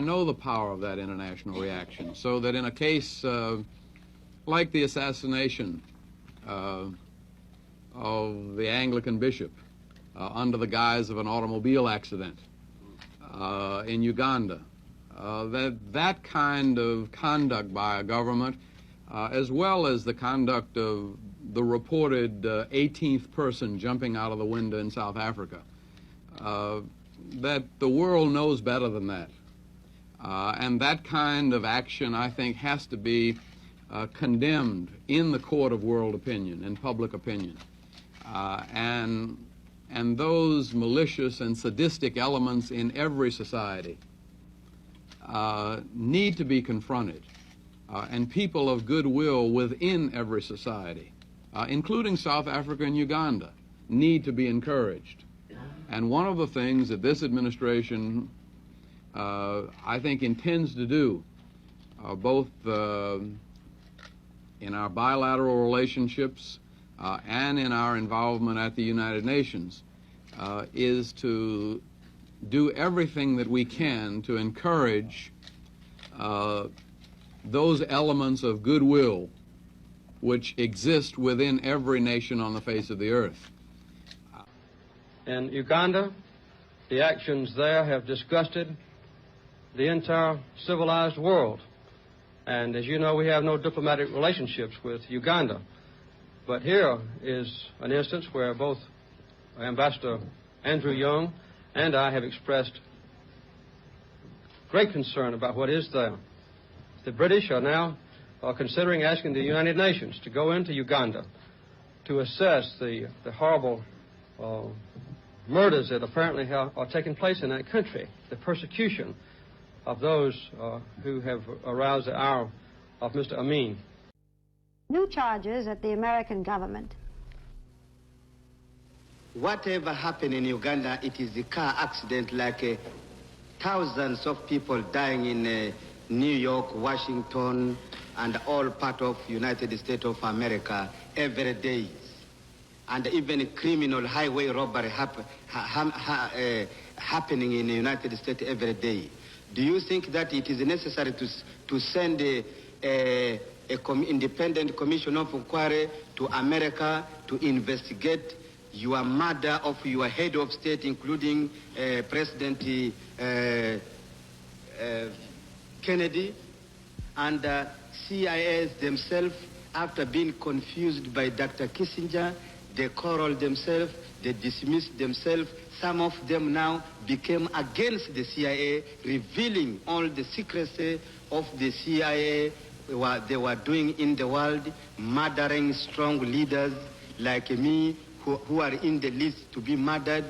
know the power of that international reaction, so that in a case like the assassination of the Anglican bishop under the guise of an automobile accident in Uganda, that kind of conduct by a government, as well as the conduct of the reported 18th person jumping out of the window in South Africa, that the world knows better than that. And that kind of action, I think, has to be condemned in the court of world opinion and public opinion. And those malicious and sadistic elements in every society need to be confronted. And people of goodwill within every society, including South Africa and Uganda, need to be encouraged. And one of the things that this administration, I think, intends to do, both in our bilateral relationships and in our involvement at the United Nations, is to do everything that we can to encourage those elements of goodwill which exist within every nation on the face of the earth. In Uganda, the actions there have disgusted the entire civilized world. And as you know, we have no diplomatic relationships with Uganda. But here is an instance where both Ambassador Andrew Young and I have expressed great concern about what is there. The British are now considering asking the United Nations to go into Uganda to assess the horrible murders that apparently are taking place in that country, the persecution of those who have aroused the ire of Mr. Amin. New charges at the American government. Whatever happened in Uganda, it is a car accident, like thousands of people dying in New York, Washington, and all part of United States of America every day. And even criminal highway robbery happening in the United States every day. Do you think that it is necessary to send a independent commission of inquiry to America to investigate your murder of your head of state, including President Kennedy, and CIA themselves, after being confused by Dr. Kissinger, they quarreled themselves, they dismissed themselves. Some of them now became against the CIA, revealing all the secrecy of the CIA, what they were doing in the world, murdering strong leaders like me, who are in the list to be murdered.